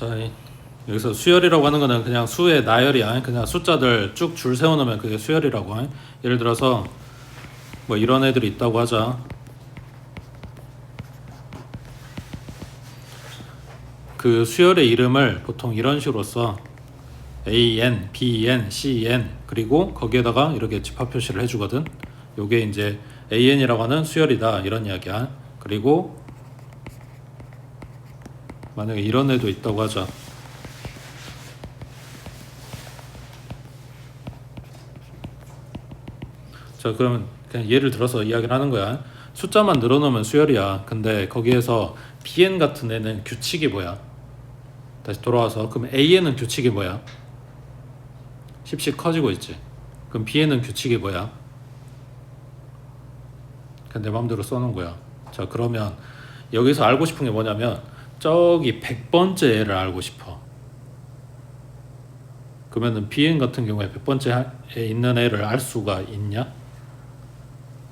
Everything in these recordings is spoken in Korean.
자, 여기서 수열이라고 하는 거는 그냥 수의 나열이야. 그냥 숫자들 쭉 줄 세워놓으면 그게 수열이라고. 예를 들어서 뭐 이런 애들이 있다고 하자. 그 수열의 이름을 보통 이런 식으로 써. AN, BN, CN 그리고 거기에다가 이렇게 집합 표시를 해주거든. 요게 이제 AN이라고 하는 수열이다 이런 이야기야. 그리고 만약에 이런 애도 있다고 하자. 자, 그러면 그냥 예를 들어서 이야기를 하는 거야. 숫자만 늘어놓으면 수열이야. 근데 거기에서 BN 같은 애는 규칙이 뭐야? 다시 돌아와서 그럼 AN은 규칙이 뭐야? 10씩 커지고 있지. 그럼 BN은 규칙이 뭐야? 그냥 내 맘대로 써놓은 거야. 자, 그러면 여기서 알고 싶은 게 뭐냐면 저기 100번째 애를 알고 싶어. 그러면은 BN 같은 경우에 100번째에 있는 애를 알 수가 있냐?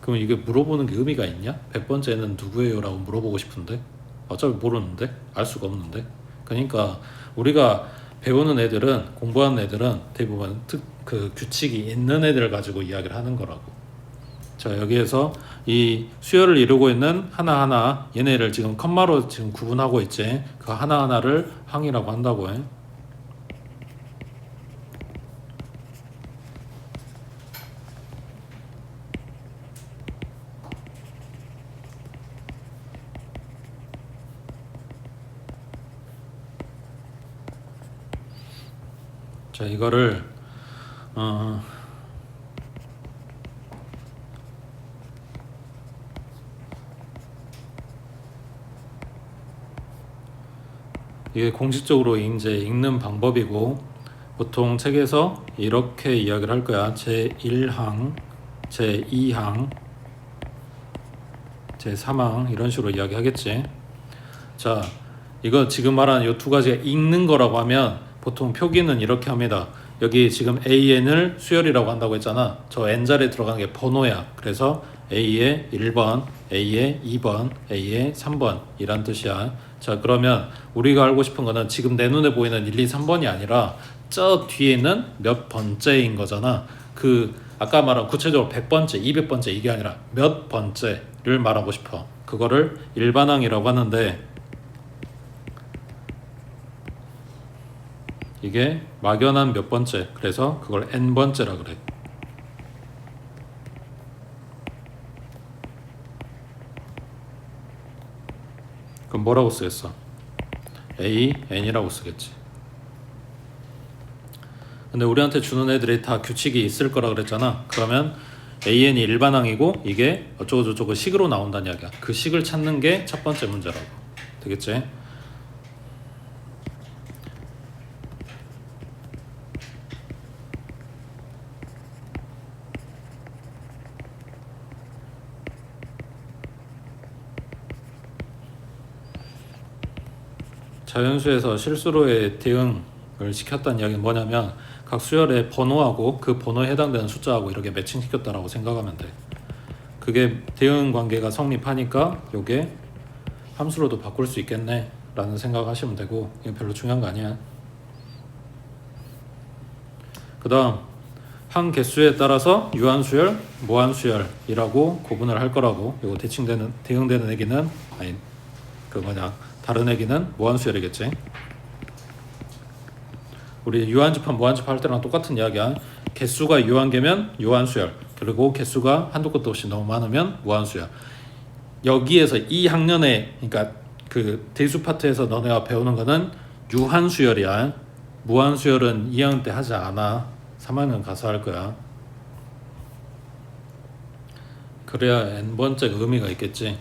그럼 이게 물어보는 게 의미가 있냐? 100번째는 누구예요? 라고 물어보고 싶은데 어차피 모르는데? 알 수가 없는데? 그러니까 우리가 배우는 애들은, 공부하는 애들은 대부분 그 규칙이 있는 애들을 가지고 이야기를 하는 거라고. 자, 여기에서 이 수열을 이루고 있는 하나하나 얘네를 지금 컴마로 지금 구분하고 있지. 그 하나하나를 항이라고 한다고 해. 자, 이거를 이게 공식적으로 이제 읽는 방법이고 보통 책에서 이렇게 이야기를 할 거야. 제1항, 제2항, 제3항 이런 식으로 이야기하겠지. 자, 이거 지금 말하는 이 두 가지가 읽는 거라고 하면 보통 표기는 이렇게 합니다. 여기 지금 AN을 수열이라고 한다고 했잖아. 저 N자리에 들어가는 게 번호야. 그래서 A의 1번, A의 2번, A의 3번 이란 뜻이야. 자, 그러면 우리가 알고 싶은 거는 지금 내 눈에 보이는 1, 2, 3번이 아니라 저 뒤에는 몇 번째인 거잖아. 그 아까 말한 구체적으로 100번째, 200번째 이게 아니라 몇 번째를 말하고 싶어. 그거를 일반항이라고 하는데 이게 막연한 몇 번째, 그래서 그걸 n번째라 그래. 그럼 뭐라고 쓰겠어? A, n이라고 쓰겠지. 근데 우리한테 주는 애들이 다 규칙이 있을 거라 그랬잖아. 그러면 AN이 일반항이고 이게 어쩌고저쩌고 식으로 나온다는 이야기야. 그 식을 찾는 게 첫 번째 문제라고. 되겠지? 자연수에서 실수로의 대응을 시켰다는 이야기는 뭐냐면 각 수열의 번호하고 그 번호에 해당되는 숫자하고 이렇게 매칭시켰다라고 생각하면 돼. 그게 대응 관계가 성립하니까 요게 함수로도 바꿀 수 있겠네 라는 생각하시면 되고 이게 별로 중요한 거 아니야. 그 다음 한 개수에 따라서 유한수열, 무한수열이라고 구분을 할 거라고. 요거 대응되는 애기는 아니 그 뭐냐 다른 애기는 무한수열이겠지. 우리 유한집합, 무한집합 할 때랑 똑같은 이야기야. 개수가 유한계면 유한수열, 그리고 개수가 한도 끝도 없이 너무 많으면 무한수열. 여기에서 이 학년에, 그러니까 그 대수 파트에서 너네가 배우는 거는 유한수열이야. 무한수열은 2학년 때 하지 않아. 3학년 가서 할 거야. 그래야 n번째가 의미가 있겠지.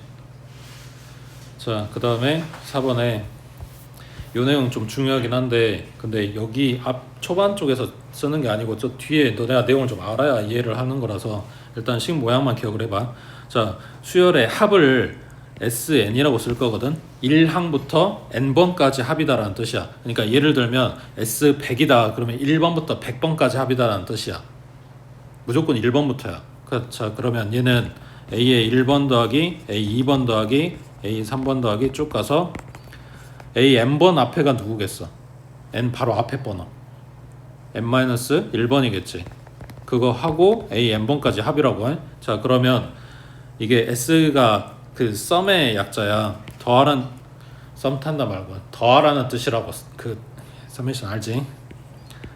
자, 그 다음에 4번에 이 내용 좀 중요하긴 한데 근데 여기 앞 초반 쪽에서 쓰는 게 아니고 저 뒤에 너네가 내용을 좀 알아야 이해를 하는 거라서 일단 식 모양만 기억을 해봐. 자, 수열의 합을 SN이라고 쓸 거거든. 1항부터 n번까지 합이다라는 뜻이야. 그러니까 예를 들면 S100이다 그러면 1번부터 100번까지 합이다라는 뜻이야. 무조건 1번부터야. 자, 그러면 얘는 A의 1번 더하기 A 2번 더하기 A 3번 더하기 쭉 가서 A n번 앞에가 누구겠어? n 바로 앞에 번호 n-1번이겠지. 그거 하고 a n번까지 합이라고 해. 자 그러면 이게 s가 그 썸의 약자야. 더하라는 썸 탄다 말고 더하라는 뜻이라고. 그 서메이션 알지?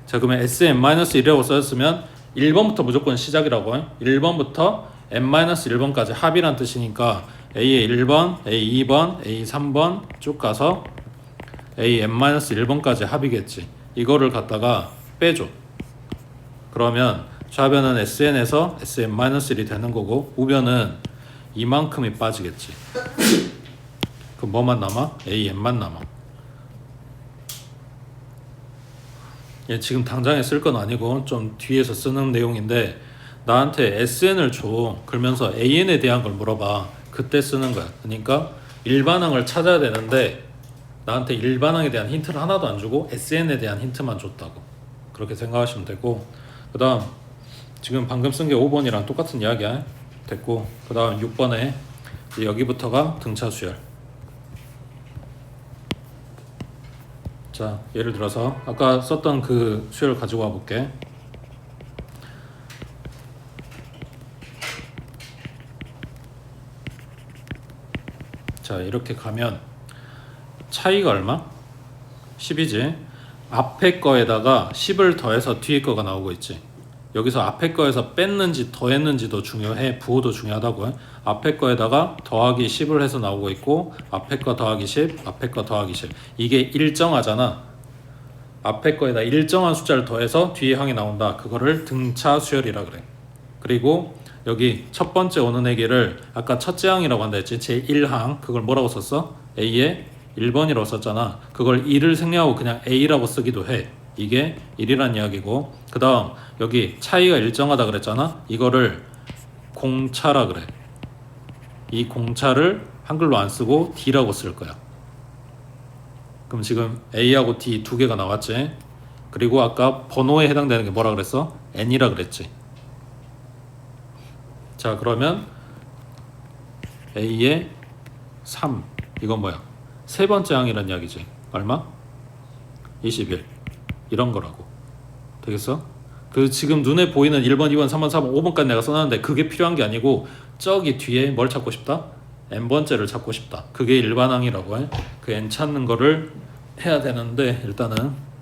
자 그러면 sn-1이라고 써였으면 1번부터 무조건 시작이라고 해. 1번부터 n-1번까지 합이란 뜻이니까 a의 1번, a 2번, a 3번 쭉 가서 a n-1번까지 합이겠지. 이거를 갖다가 빼줘. 그러면 좌변은 sn에서 sn-1이 되는 거고 우변은 이만큼이 빠지겠지. 그럼 뭐만 남아? a n만 남아. 얘 지금 당장에 쓸 건 아니고 좀 뒤에서 쓰는 내용인데 나한테 sn을 줘. 그러면서 an에 대한 걸 물어봐. 그때 쓰는 거야. 그러니까 일반항을 찾아야 되는데 나한테 일반항에 대한 힌트를 하나도 안 주고 sn에 대한 힌트만 줬다고. 그렇게 생각하시면 되고 그 다음 지금 방금 쓴 게 5번이랑 똑같은 이야기야. 됐고 그 다음 6번에 여기부터가 등차 수열. 자 예를 들어서 아까 썼던 그 수열 가지고 와볼게. 자 이렇게 가면 차이가 얼마? 10이지. 앞에 거에다가 10을 더해서 뒤에 거가 나오고 있지. 여기서 앞에 거에서 뺐는지 더했는지도 중요해. 부호도 중요하다고 해. 앞에 거에다가 더하기 10을 해서 나오고 있고 앞에 거 더하기 10, 앞에 거 더하기 10. 이게 일정하잖아. 앞에 거에다 일정한 숫자를 더해서 뒤에 항이 나온다. 그거를 등차 수열이라 그래. 그리고 여기 첫 번째 오는 애기를 아까 첫째 항이라고 한다 했지. 제1항 그걸 뭐라고 썼어? A에 1번이라고 썼잖아. 그걸 1을 생략하고 그냥 A라고 쓰기도 해. 이게 1이란 이야기고 그 다음 여기 차이가 일정하다 그랬잖아. 이거를 공차라 그래. 이 공차를 한글로 안 쓰고 D라고 쓸 거야. 그럼 지금 A하고 D 두 개가 나왔지. 그리고 아까 번호에 해당되는 게 뭐라 그랬어? N이라 그랬지. 자 그러면 A의 3 이건 뭐야? 세 번째 항이란 이야기지. 얼마? 21 이런 거라고. 되겠어? 그 지금 눈에 보이는 1번, 2번, 3번, 4번, 5번까지 내가 써놨는데 그게 필요한 게 아니고 저기 뒤에 뭘 찾고 싶다? n번째를 찾고 싶다. 그게 일반항이라고 해. 그 n 찾는 거를 해야 되는데 일단은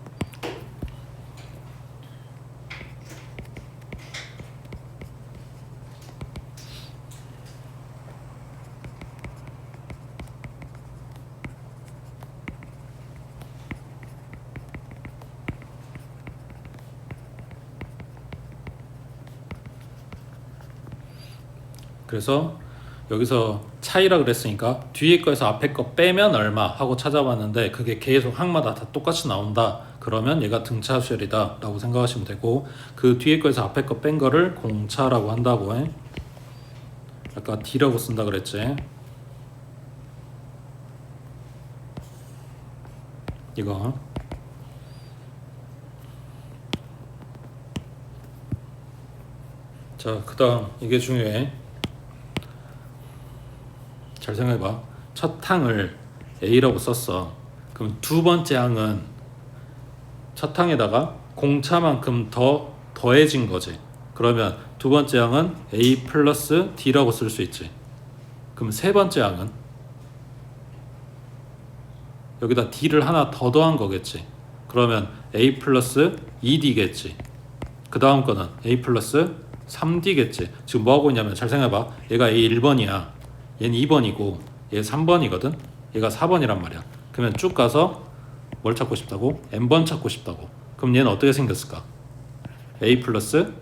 그래서 여기서 차이라 그랬으니까 뒤에 거에서 앞에 거 빼면 얼마 하고 찾아봤는데 그게 계속 항마다 다 똑같이 나온다. 그러면 얘가 등차 수열이다 라고 생각하시면 되고 그 뒤에 거에서 앞에 거 뺀 거를 공차라고 한다고 해. 아까 D라고 쓴다 그랬지. 이거 자 그 다음 이게 중요해. 잘 생각해봐. 첫 항을 A라고 썼어. 그럼 두 번째 항은 첫 항에다가 공차만큼 더 더해진 거지. 그러면 두 번째 항은 A 플러스 D라고 쓸 수 있지. 그럼 세 번째 항은 여기다 D를 하나 더 더한 거겠지. 그러면 A 플러스 2D겠지. 그 다음 거는 A 플러스 3D겠지. 지금 뭐하고 있냐면 잘 생각해봐. 얘가 A 1번이야. 얘는 2번이고 얘 3번이거든. 얘가 4번이란 말이야. 그러면 쭉 가서 뭘 찾고 싶다고? n번 찾고 싶다고. 그럼 얘는 어떻게 생겼을까? a 플러스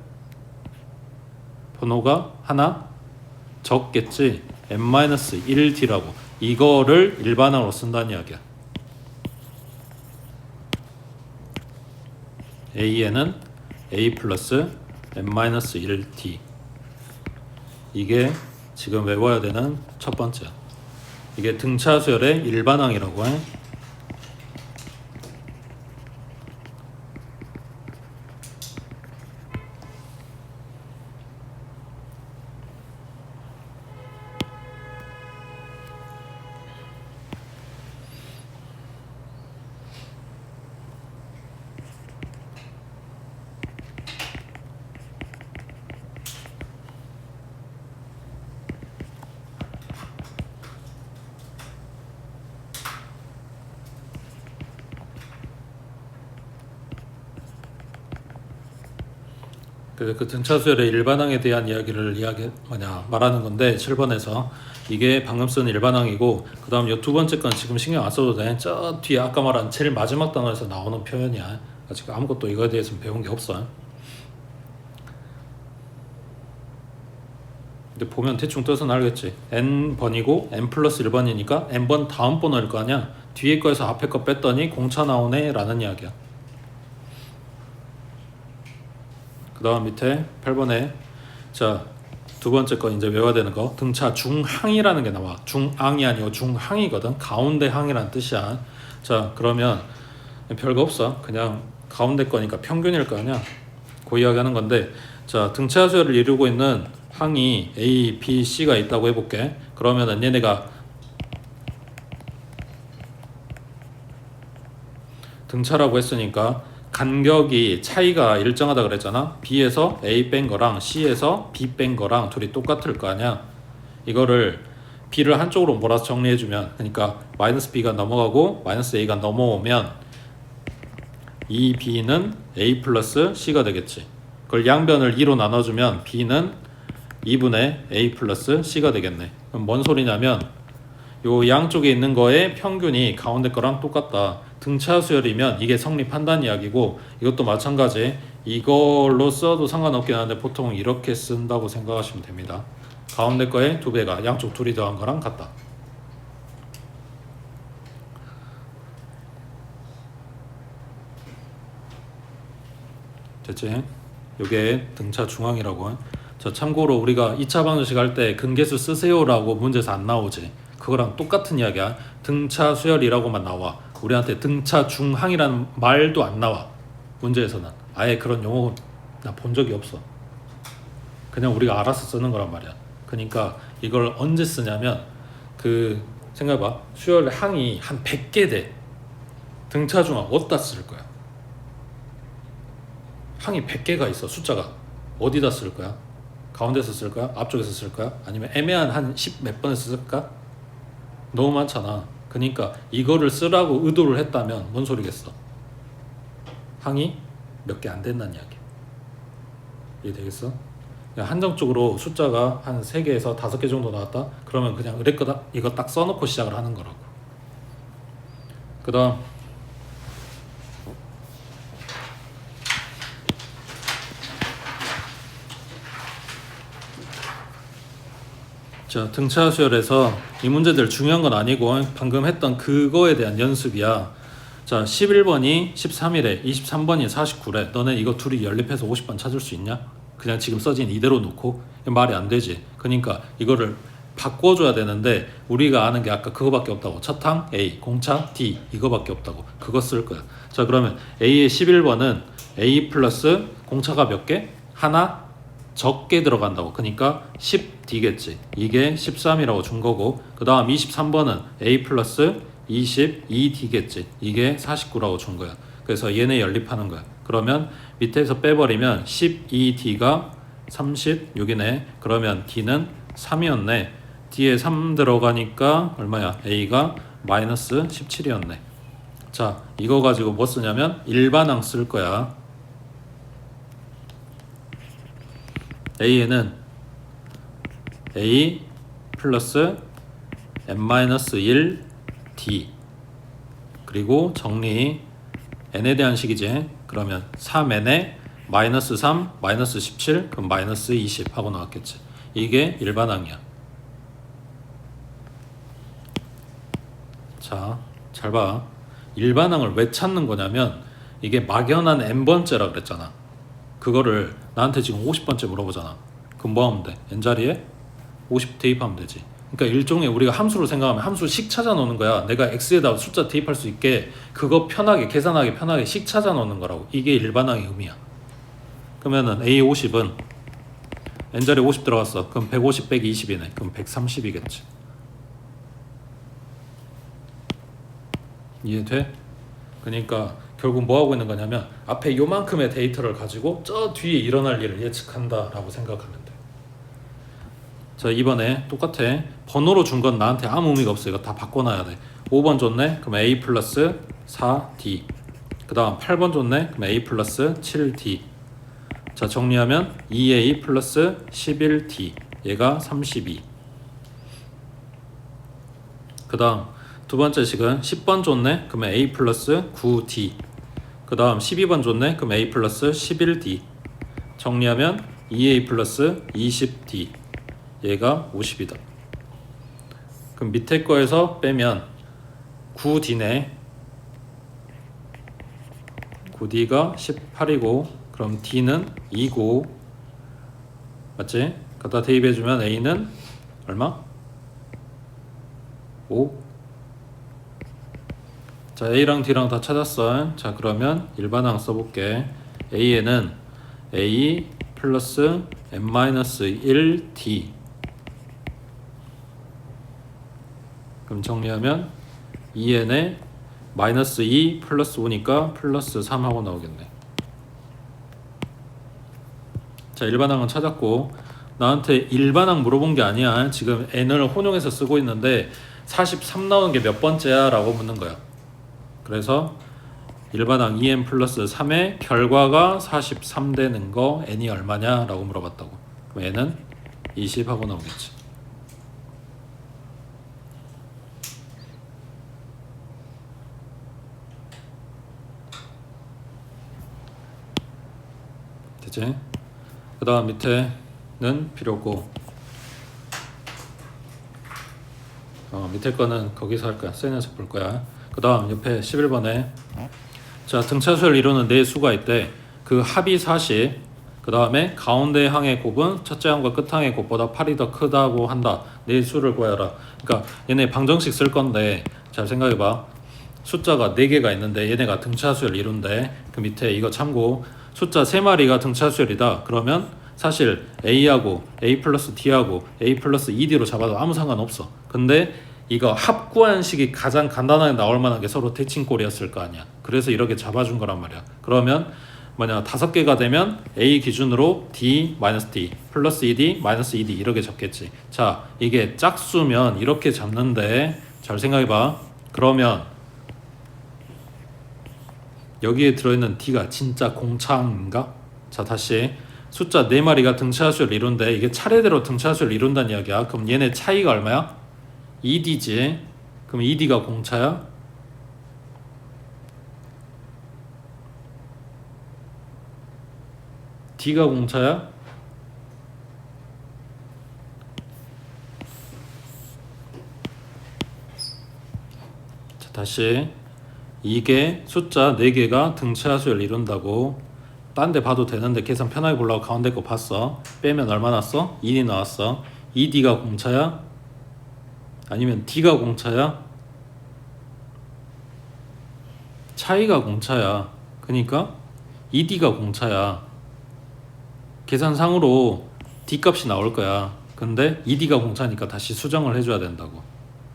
번호가 하나 적겠지. n-1d라고. 이거를 일반항으로 쓴다는 이야기야. a에는 a 플러스 n-1d. 이게 지금 외워야 되는 첫 번째야. 이게 등차 수열의 일반항이라고 해. 그래서 그 등차 수열의 일반항에 대한 이야기를 말하는 건데 7번에서 이게 방금 쓴 일반항이고 그 다음 이 두 번째 건 지금 신경 안 써도 돼. 저 뒤에 아까 말한 제일 마지막 단어에서 나오는 표현이야. 아직 아무것도 이거에 대해서는 배운 게 없어. 근데 보면 대충 뜻은 알겠지. n번이고 n 플러스 1번이니까 n번 다음 번호일 거 아니야. 뒤에 거에서 앞에 거 뺐더니 공차 나오네 라는 이야기야. 그 다음 밑에 8번에 자 두 번째 거 이제 외워야 되는 거 등차 중항이라는 게 나와. 중앙이 아니고 중항이거든. 가운데 항이라는 뜻이야. 자 그러면 별거 없어. 그냥 가운데 거니까 평균일 거 아니야. 그 이야기 하는 건데 자 등차 수열을 이루고 있는 항이 A, B, C가 있다고 해볼게. 그러면은 얘네가 등차라고 했으니까 간격이 차이가 일정하다 그랬잖아. B에서 A 뺀 거랑 C에서 B 뺀 거랑 둘이 똑같을 거 아니야. 이거를 B를 한쪽으로 몰아서 정리해주면 그러니까 마이너스 B가 넘어가고 마이너스 A가 넘어오면 이 B는 A 플러스 C가 되겠지. 그걸 양변을 2로 나눠주면 B는 2분의 A 플러스 C가 되겠네. 그럼 뭔 소리냐면 요 양쪽에 있는 거의 평균이 가운데 거랑 똑같다. 등차 수열이면 이게 성립한다는 이야기고 이것도 마찬가지. 이걸로 써도 상관없긴 한데 보통 이렇게 쓴다고 생각하시면 됩니다. 가운데 거의 2배가 양쪽 둘이 더한 거랑 같다. 됐지? 요게 등차 중앙이라고. 자 참고로 우리가 2차 방정식 할 때 근계수 쓰세요라고 문제에서 안 나오지. 그거랑 똑같은 이야기야. 등차 수열이라고만 나와. 우리한테 등차 중항이라는 말도 안 나와. 문제에서는 아예 그런 용어 나 본 적이 없어. 그냥 우리가 알아서 쓰는 거란 말이야. 그러니까 이걸 언제 쓰냐면 그 생각해봐. 수열 항이 한 100개 돼. 등차 중항 어디다 쓸 거야? 항이 100개가 있어. 숫자가 어디다 쓸 거야? 가운데서 쓸 거야? 앞쪽에서 쓸 거야? 아니면 애매한 한 10 몇 번에서 쓸까? 너무 많잖아. 그러니까 이거를 쓰라고 의도를 했다면 뭔 소리겠어? 항이 몇 개 안 된다는 이야기. 이해되겠어? 그냥 한정적으로 숫자가 한 3개에서 5개 정도 나왔다? 그러면 그냥 의뢰거다 이거 딱 써놓고 시작을 하는 거라고. 그 다음 자 등차 수열에서 이 문제들 중요한 건 아니고 방금 했던 그거에 대한 연습이야. 자 11번이 13이래 23번이 49래. 너네 이거 둘이 연립해서 50번 찾을 수 있냐? 그냥 지금 써진 이대로 놓고 말이 안 되지. 그러니까 이거를 바꿔줘야 되는데 우리가 아는 게 아까 그거밖에 없다고. 첫항 A, 공차 D 이거밖에 없다고. 그거 쓸 거야. 자 그러면 A의 11번은 A 플러스 공차가 몇 개? 하나 적게 들어간다고. 그러니까 10D겠지. 이게 13이라고 준 거고 그 다음 23번은 A 플러스 22D겠지. 이게 49라고 준 거야. 그래서 얘네 연립하는 거야. 그러면 밑에서 빼버리면 12D가 36이네. 그러면 D는 3이었네. D에 3 들어가니까 얼마야? A가 마이너스 17이었네. 자 이거 가지고 뭐 쓰냐면 일반항 쓸 거야. A에는 A 플러스 n-1 D 그리고 정리 n에 대한 식이지. 그러면 3n에 마이너스 3, 마이너스 17 그럼 마이너스 20 하고 나왔겠지. 이게 일반항이야. 자, 잘 봐. 일반항을 왜 찾는 거냐면 이게 막연한 n번째라 그랬잖아. 그거를 나한테 지금 50번째 물어보잖아. 그럼 뭐 하면 돼? n자리에 50 대입하면 되지. 그러니까 일종의 우리가 함수로 생각하면 함수식 찾아 놓는 거야. 내가 x에다 숫자 대입할 수 있게 그거 편하게 계산하기 편하게 식 찾아 놓는 거라고. 이게 일반항의 의미야. 그러면은 A50은 n자리에 50 들어갔어. 그럼 150 빼기 20이네. 그럼 130이겠지. 이해돼? 그러니까 결국 뭐 하고 있는 거냐면 앞에 요만큼의 데이터를 가지고 저 뒤에 일어날 일을 예측한다 라고 생각하면 돼. 자 이번에 똑같아. 번호로 준 건 나한테 아무 의미가 없어. 이거 다 바꿔놔야 돼. 5번 줬네. 그럼 A 플러스 4D 그 다음 8번 줬네. 그럼 A 플러스 7D 자, 정리하면 2a 플러스 11d 얘가 32. 그 다음 두 번째 식은 10번 줬네. 그러면 a 플러스 9d. 그 다음 12번 줬네. 그럼 a 플러스 11d. 정리하면 2a 플러스 20d 얘가 50이다. 그럼 밑에 거에서 빼면 9d네. 9d가 18이고 그럼 d는 2고 맞지? 갖다 대입해주면 a는 얼마? 5. 자, a랑 d랑 다 찾았어. 자, 그러면 일반항 써볼게. a에는 a 플러스 n-1d. 그럼 정리하면 2n에 마이너스 2 플러스 5니까 플러스 3 하고 나오겠네. 자, 일반항은 찾았고 나한테 일반항 물어본 게 아니야. 지금 n을 혼용해서 쓰고 있는데 43 나오는 게 몇 번째야? 라고 묻는 거야. 그래서 일반항 2n 플러스 3의 결과가 43 되는 거 n이 얼마냐? 라고 물어봤다고. 그럼 n은 20 하고 나오겠지. 되지? 그 다음 밑에는 필요 없고 밑에 거는 거기서 할 거야. 센 녀석 볼 거야. 그 다음 옆에 11번에 자, 등차수열 이루는 네 수가 있대. 그 합이 40. 그 다음에 가운데 항의 곱은 첫째 항과 끝 항의 곱보다 8이 더 크다고 한다. 네 수를 구해라. 그러니까 얘네 방정식 쓸 건데 잘 생각해봐. 숫자가 4개가 있는데 얘네가 등차수열 이룬대. 그 밑에 이거 참고 숫자 3마리가 등차수열이다. 그러면 사실 a하고 a 플러스 d하고 a 플러스 2d로 잡아도 아무 상관없어. 근데 이거 합구한 식이 가장 간단하게 나올 만한 게 서로 대칭꼴이었을 거 아니야. 그래서 이렇게 잡아준 거란 말이야. 그러면 뭐냐 5개가 되면 a 기준으로 d 마이너스 d 플러스 2d 마이너스 2d 이렇게 잡겠지. 자, 이게 짝수면 이렇게 잡는데 잘 생각해봐. 그러면 여기에 들어있는 d가 진짜 공차인가? 자, 다시 숫자 4마리가 등차수열 이룬데 이게 차례대로 등차수열 이룬다는 이야기야. 그럼 얘네 차이가 얼마야? 2d지. 그럼 2d가 공차야? d가 공차야? 자, 다시 이게 숫자 4개가 등차수열 이룬다고 딴 데 봐도 되는데 계산 편하게 보려고 가운데 거 봤어. 빼면 얼마 났어? 1이 나왔어. 2d가 공차야? 아니면 d가 공차야? 차이가 공차야. 그러니까 2d가 공차야. 계산상으로 d 값이 나올 거야. 근데 2d가 공차니까 다시 수정을 해줘야 된다고.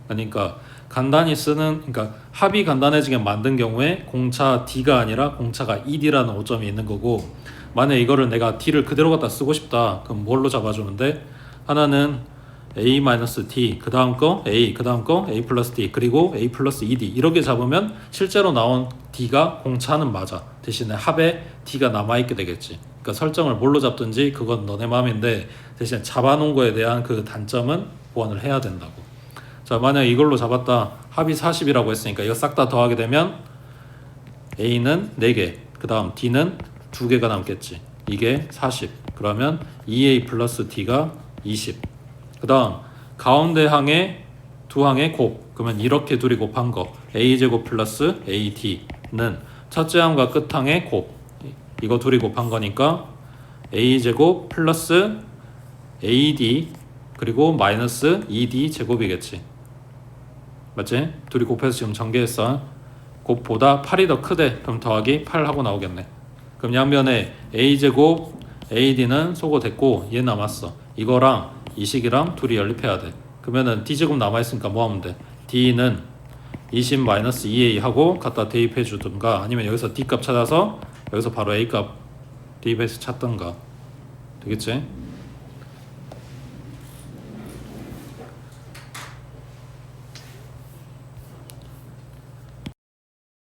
그러니까 간단히 쓰는, 그러니까 합이 간단해지게 만든 경우에 공차 d가 아니라 공차가 2d라는 오점이 있는 거고, 만약 이거를 내가 d를 그대로 갖다 쓰고 싶다. 그럼 뭘로 잡아주는데, 하나는 a-d, 그 다음 거 a, 그 다음 거 a 플러스 d, 그리고 a 플러스 2d 이렇게 잡으면 실제로 나온 d가 공차는 맞아. 대신에 합에 d가 남아있게 되겠지. 그러니까 설정을 뭘로 잡든지 그건 너네 마음인데 대신에 잡아놓은 거에 대한 그 단점은 보완을 해야 된다고. 자, 만약 이걸로 잡았다. 합이 40이라고 했으니까 이거 싹 다 더하게 되면 a는 4개, 그 다음 d는 2개가 남겠지. 이게 40. 그러면 2a 플러스 d가 20. 그 다음 가운데 항에 두 항의 곱, 그러면 이렇게 둘이 곱한 거 a제곱 플러스 ad는 첫째 항과 끝 항의 곱, 이거 둘이 곱한 거니까 a제곱 플러스 ad 그리고 마이너스 2d 제곱이겠지. 맞지? 둘이 곱해서 지금 전개했어. 곱보다 8이 더 크대. 그럼 더하기 8 하고 나오겠네. 그럼 양변에 a제곱 ad는 소거됐고 얘 남았어. 이거랑 이 식이랑 둘이 연립해야 돼. 그러면은 d제곱 남아있으니까 뭐 하면 돼? d는 20-2a 하고 갖다 대입해 주든가 아니면 여기서 d값 찾아서 여기서 바로 a값 대입해서 찾던가 되겠지?